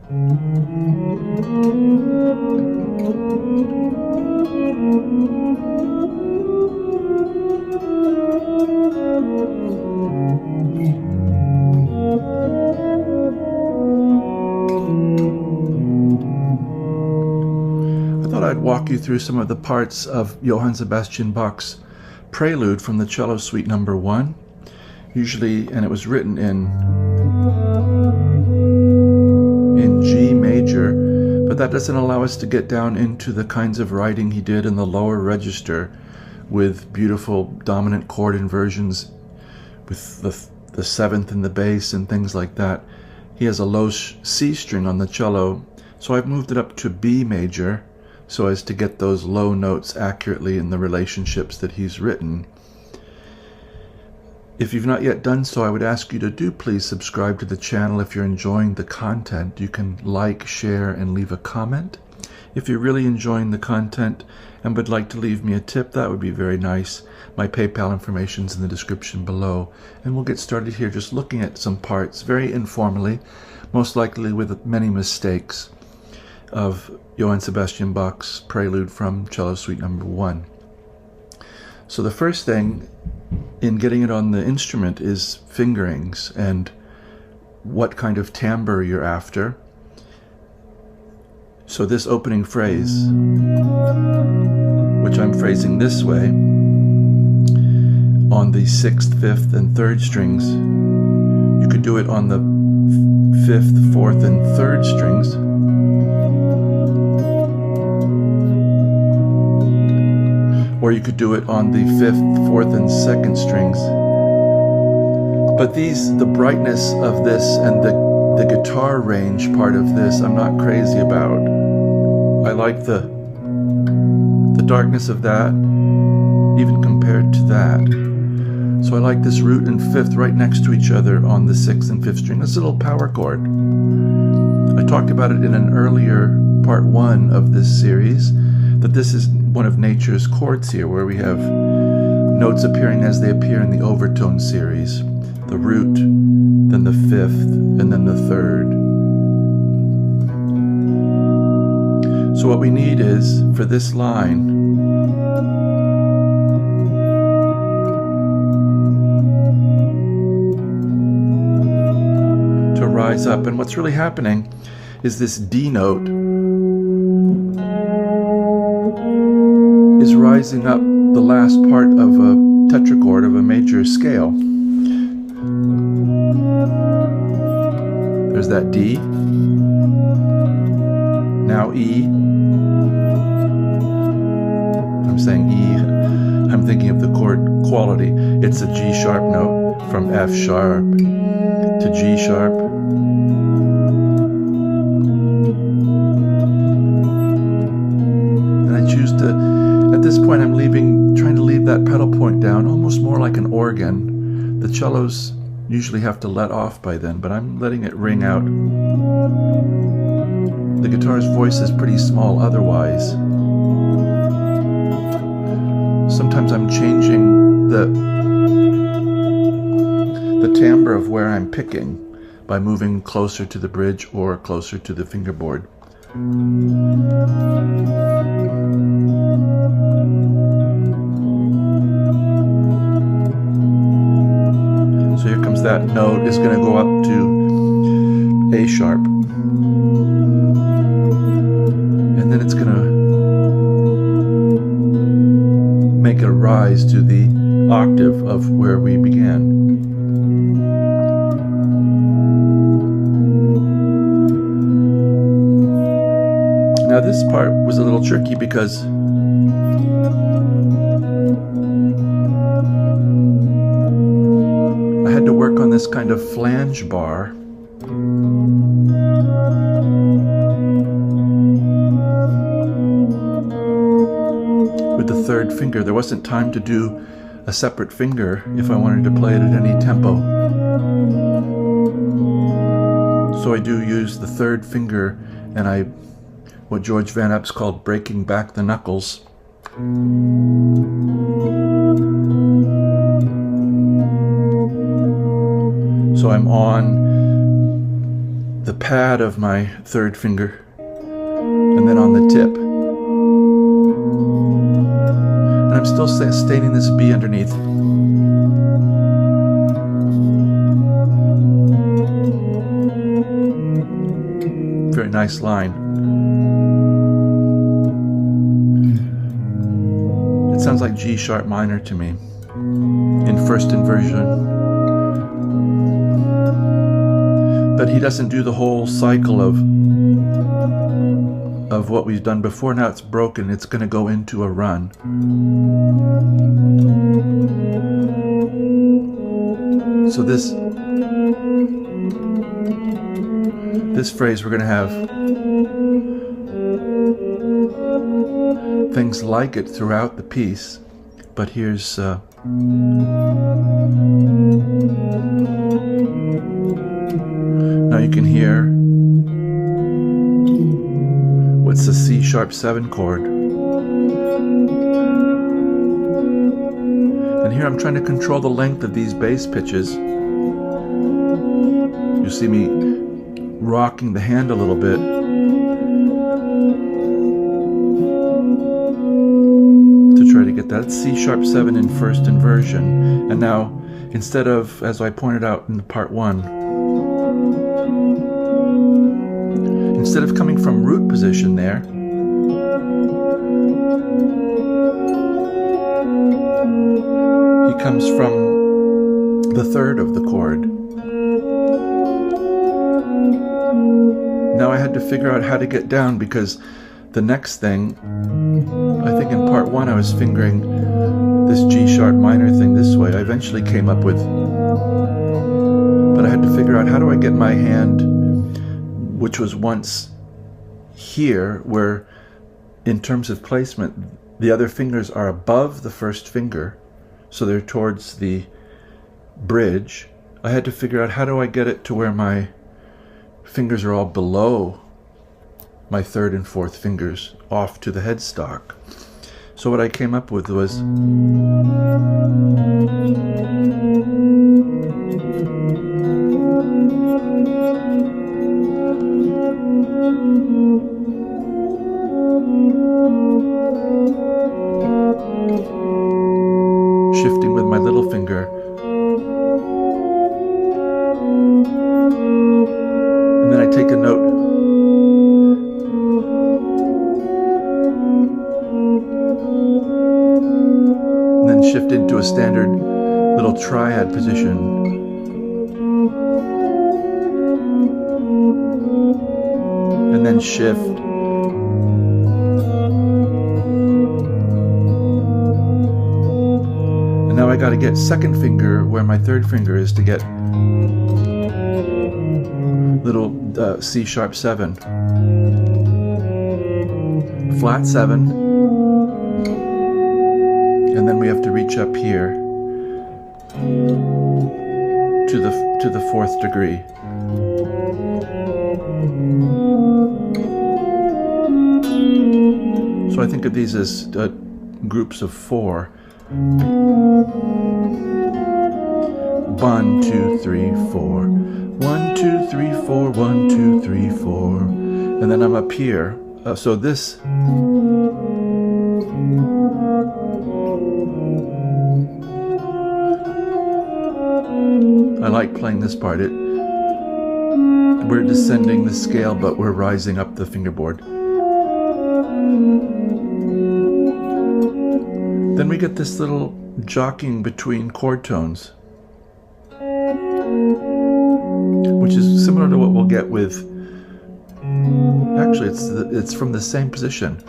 I'd walk you through some of the parts of Johann Sebastian Bach's Prelude from the Cello Suite Number 1. Usually, and it was written in G major, but that doesn't allow us to get down into the kinds of writing he did in the lower register with beautiful dominant chord inversions with the seventh in the bass and things like that. He has a low C string on the cello, so I've moved it up to B major so as to get those low notes accurately in the relationships that he's written. If you've not yet done so, I would ask you to do please subscribe to the channel if you're enjoying the content. You can like, share, and leave a comment. If you're really enjoying the content and would like to leave me a tip, that would be very nice. My PayPal information is in the description below. And we'll get started here just looking at some parts very informally, most likely with many mistakes, of Johann Sebastian Bach's Prelude from Cello Suite Number 1. So the first thing in getting it on the instrument is fingerings and what kind of timbre you're after. So this opening phrase, which I'm phrasing this way, on the 6th, 5th, and 3rd strings, you could do it on the 5th, 4th, and 3rd strings. Or you could do it on the 5th, 4th, and 2nd strings. But the brightness of this and the guitar range part of this, I'm not crazy about. I like the darkness of that, even compared to that. So I like this root and 5th right next to each other on the 6th and 5th string. It's a little power chord. I talked about it in an earlier part 1 of this series, that this is one of nature's chords here, where we have notes appearing as they appear in the overtone series. The root, then the 5th, and then the 3rd. So what we need is, for this line, to rise up. And what's really happening is this D note is rising up the last part of a tetrachord of a major scale. There's that D, now E. I'm saying E, I'm thinking of the chord quality. It's a G sharp note from F sharp to G sharp. And I choose to, at this point I'm trying to leave that pedal point down, almost more like an organ. The cellos usually have to let off by then, but I'm letting it ring out. The guitar's voice is pretty small otherwise. Sometimes I'm changing the timbre of where I'm picking by moving closer to the bridge or closer to the fingerboard. So here comes that note. It's going to go up to A sharp. And then it's going to make a rise to the octave of where we began. Now this part was a little tricky because I had to work on this kind of flange bar. With the 3rd finger. There wasn't time to do a separate finger if I wanted to play it at any tempo. So I do use the 3rd finger, and what George Van Eps called breaking back the knuckles. So I'm on the pad of my third finger, and then on the tip. And I'm still staining this B underneath. Very nice line. It sounds like G sharp minor to me in first inversion. But he doesn't do the whole cycle of what we've done before. Now it's broken. It's going to go into a run. So this phrase, we're going to have things like it throughout the piece. But here's now you can hear what's the C sharp 7 chord. And here I'm trying to control the length of these bass pitches. You see me rocking the hand a little bit. To try to get that. It's C sharp 7 in first inversion. And now, instead of, as I pointed out in part 1, instead of coming from root position there, he comes from the third of the chord. Now I had to figure out how to get down, because the next thing, I think in part 1 I was fingering this G sharp minor thing this way. I eventually came up with, but I had to figure out how do I get my hand, which was once here, where in terms of placement the other fingers are above the first finger, so they're towards the bridge. I had to figure out how do I get it to where my fingers are all below my third and fourth fingers, off to the headstock. So what I came up with was shifting with my little finger, and then I take a note, and then shift into a standard little triad position, and then shift, and now I got to get second finger where my third finger is to get little C sharp 7, flat 7, and then we have to reach up here to the fourth degree. So I think of these as groups of 4. 1, 2, 3, 4. 1, 2, 3, 4. 1, 2, 3, 4. And then I'm up here. So this. I like playing this part. We're descending the scale, but we're rising up the fingerboard. Then we get this little jockeying between chord tones, which is similar to what we'll get with, actually it's from the same position.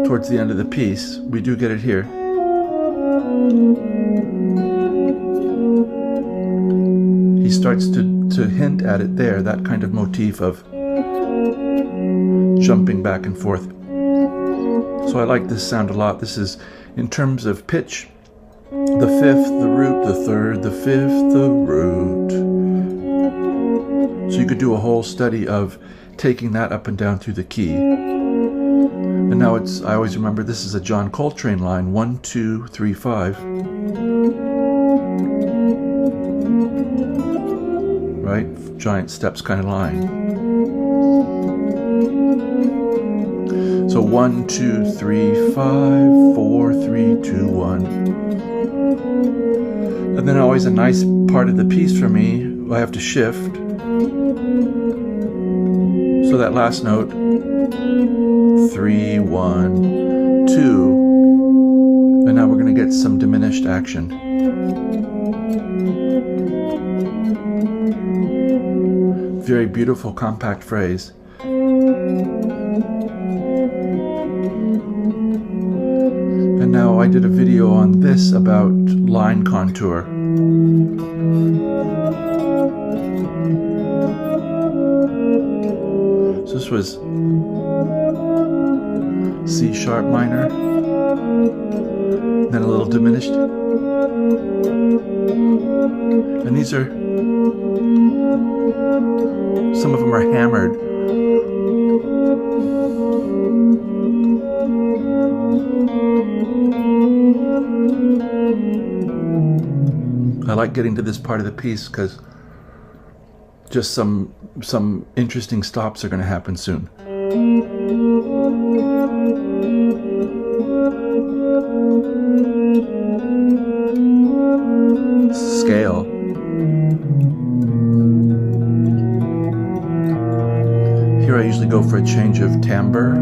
Towards the end of the piece, we do get it here. He starts to hint at it there, that kind of motif of jumping back and forth. So I like this sound a lot. This is, in terms of pitch, the fifth, the root, the third, the fifth, the root. So you could do a whole study of taking that up and down through the key. And now I always remember this is a John Coltrane line, 1, 2, 3, 5. Right? Giant steps kind of line. So 1, 2, 3, 5, 4, 3, 2, 1. And then always a nice part of the piece for me, I have to shift. So that last note, 3, 1, 2, and now we're going to get some diminished action. Very beautiful, compact phrase. And now I did a video on this about line contour. So this was C sharp minor, then a little diminished. And these are, some of them are hammered. I like getting to this part of the piece because just some interesting stops are going to happen soon. Scale. Here I usually go for a change of timbre.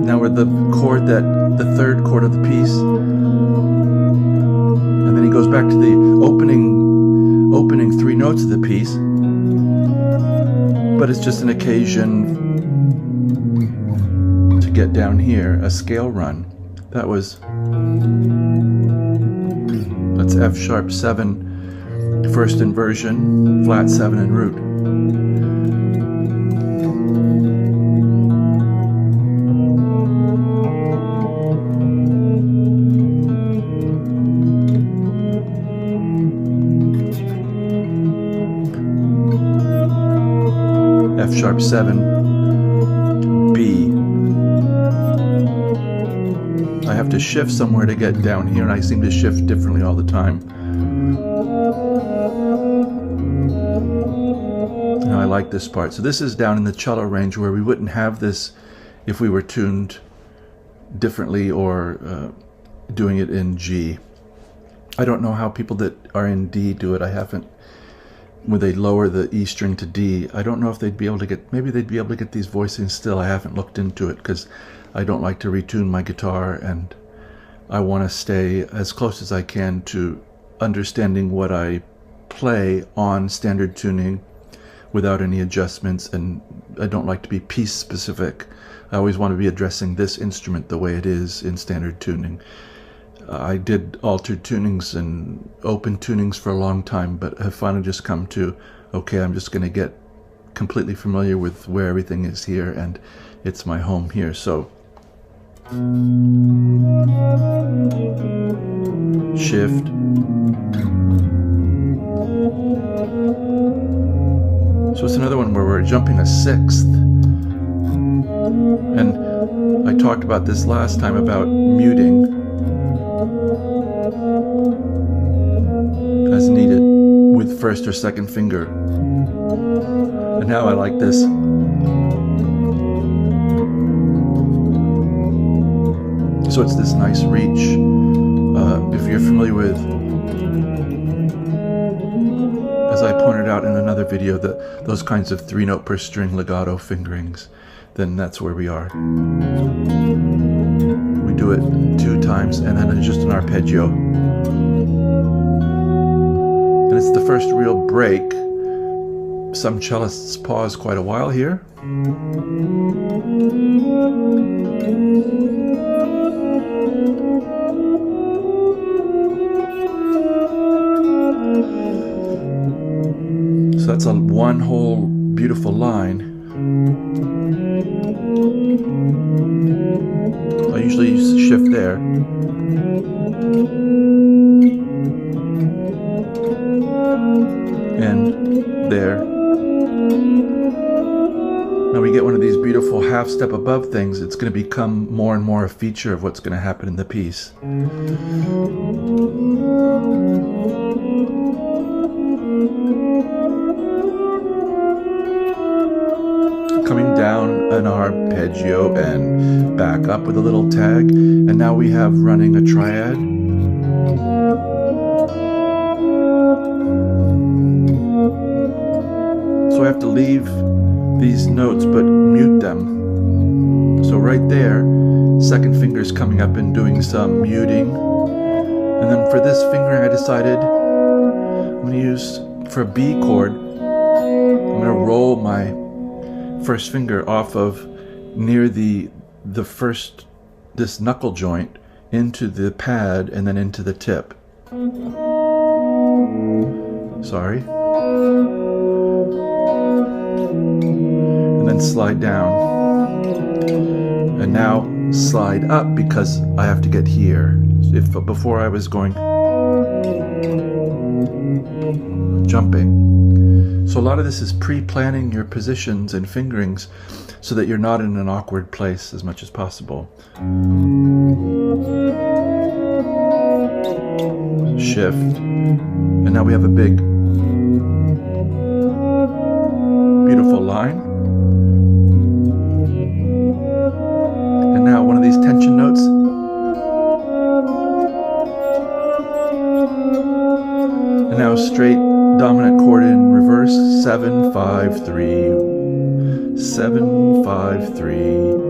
Now we're the chord the third chord of the piece, and then he goes back to the opening 3 notes of the piece, but it's just an occasion to get down here, a scale run. That's F sharp 7, first inversion, flat 7 and root. F sharp 7, B. I have to shift somewhere to get down here, and I seem to shift differently all the time. Now I like this part. So this is down in the cello range where we wouldn't have this if we were tuned differently or doing it in G. I don't know how people that are in D do it. I haven't. When they lower the E string to D, I don't know if they'd be able to get, maybe they'd be able to get these voicings still. I haven't looked into it because I don't like to retune my guitar, and I want to stay as close as I can to understanding what I play on standard tuning without any adjustments, and I don't like to be piece specific. I always want to be addressing this instrument the way it is in standard tuning. I did altered tunings and open tunings for a long time, but have finally just come to, okay, I'm just going to get completely familiar with where everything is here, and it's my home here. So shift, so it's another one where we're jumping a sixth, and I talked about this last time about muting as needed with first or second finger. And now I like this. So it's this nice reach. If you're familiar with, as I pointed out in another video, those kinds of 3-note per string legato fingerings, then that's where we are. We do it 2 times and then it's just an arpeggio. And it's the first real break. Some cellists pause quite a while here. So that's one whole beautiful line. I usually shift there. and there. Now we get one of these beautiful half step above things. It's going to become more and more a feature of what's going to happen in the piece. Coming down an arpeggio and back up with a little tag, and now we have running a triad. So I have to leave these notes but mute them. So right there, second finger's coming up and doing some muting. And then for this fingering, I decided I'm going to use, for a B chord, I'm going to roll my first finger off of near this knuckle joint into the pad and then into the tip. Sorry. And then slide down. And now slide up because I have to get here. If before I was going jumping. So a lot of this is pre-planning your positions and fingerings so that you're not in an awkward place as much as possible. Shift. And now we have a big, beautiful line. And now one of these tension notes. And now straight dominant chord in reverse, 7, 5, 3, 7, 5, 3,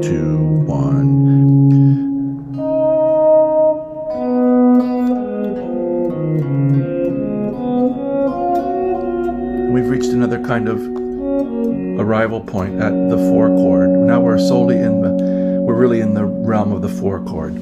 2, 1. We've reached another kind of arrival point at the 4 chord. Now we're really in the realm of the 4 chord.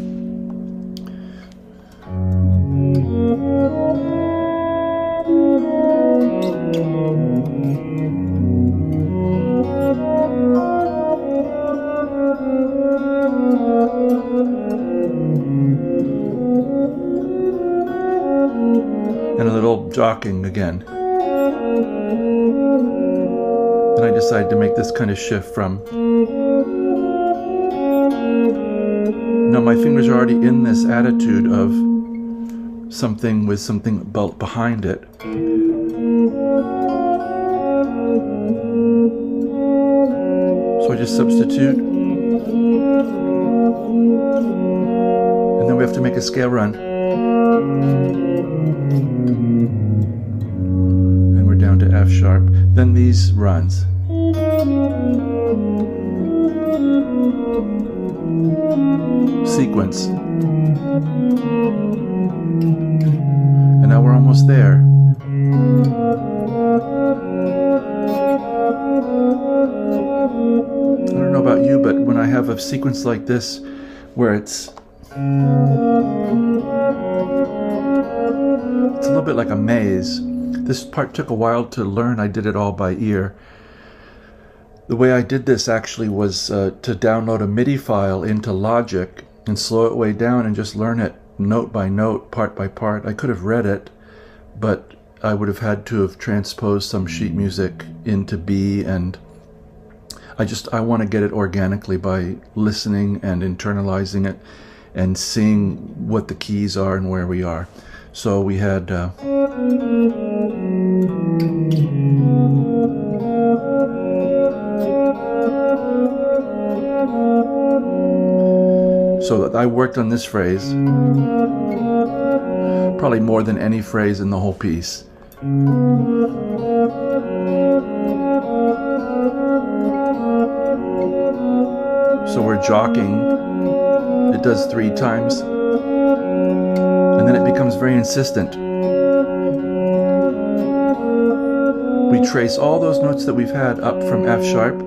And a little jockeying again. And I decided to make this kind of shift from. Now my fingers are already in this attitude of something with something behind it. So I just substitute. And then we have to make a scale run. And we're down to F sharp. Then these runs. Sequence. And now we're almost there. I don't know about you, but when I have a sequence like this where it's a little bit like a maze. This part took a while to learn. I did it all by ear. The way I did this actually was to download a MIDI file into Logic and slow it way down and just learn it note by note, part by part. I could have read it, but I would have had to have transposed some sheet music into B, and I want to get it organically by listening and internalizing it and seeing what the keys are and where we are. So we had so I worked on this phrase probably more than any phrase in the whole piece. So we're jockeying. It does 3 times. And then it becomes very insistent. We trace all those notes that we've had up from F sharp.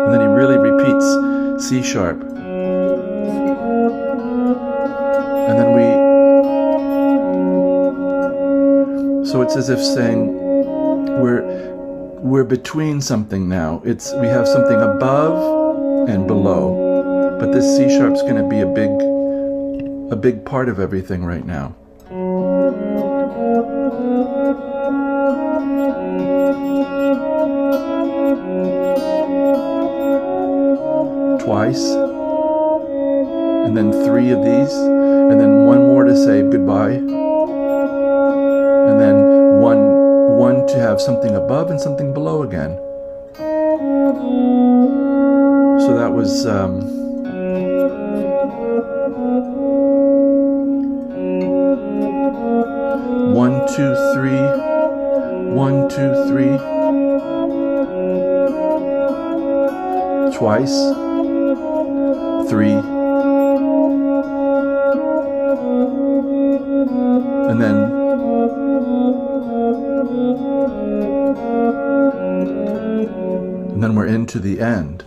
And then he really repeats C sharp. And then so it's as if saying we're between something now. We have something above and below. But this C sharp's going to be a big part of everything right now. twice, and then 3 of these, and then 1 more to say goodbye, and then one to have something above and something below again. So that was 1, 2, 3, 1, 2, 3, twice, 3, and then we're into the end.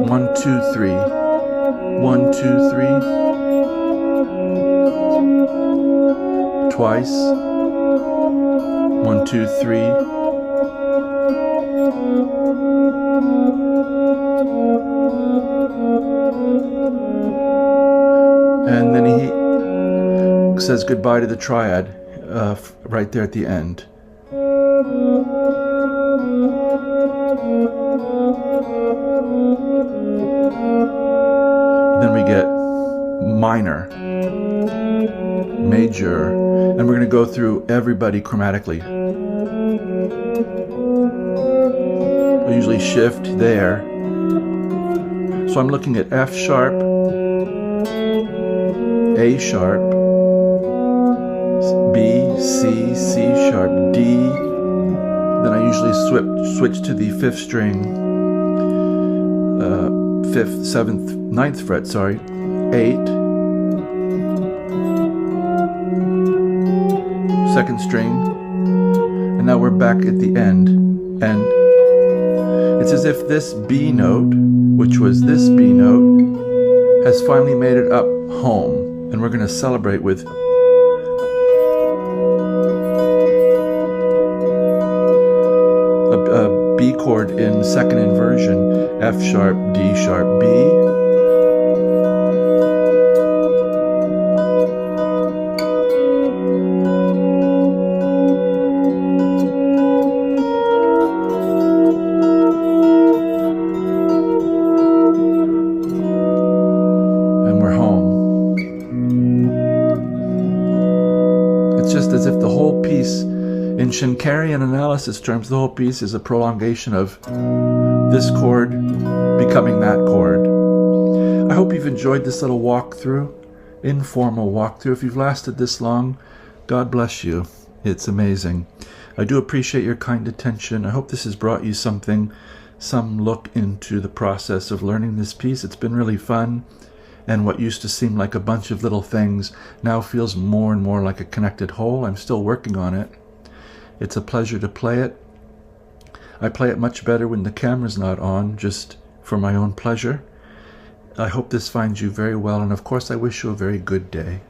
1, 2, 3, 1, 2, 3, twice, 1, 2, 3, and then he says goodbye to the triad right there at the end. Then we get minor, major, and we're going to go through everybody chromatically. I usually shift there. So I'm looking at F sharp, A sharp, B, C, C sharp, D. Then I usually switch to the 5th string, 5th, 7th, 9th fret, sorry, 8, 2nd string, and now we're back at the end, and it's as if this B note, which was this B note, has finally made it up home, and we're going to celebrate with a B chord in 2nd inversion, F sharp, D sharp, B. And we're home. It's just as if the whole piece, in Schenkerian analysis terms, the whole piece is a prolongation of this chord becoming that chord. I hope you've enjoyed this little walkthrough, informal walkthrough. If you've lasted this long, God bless you. It's amazing. I do appreciate your kind attention. I hope this has brought you something, some look into the process of learning this piece. It's been really fun, and what used to seem like a bunch of little things now feels more and more like a connected whole. I'm still working on it. It's a pleasure to play it. I play it much better when the camera's not on, just for my own pleasure. I hope this finds you very well, and of course I wish you a very good day.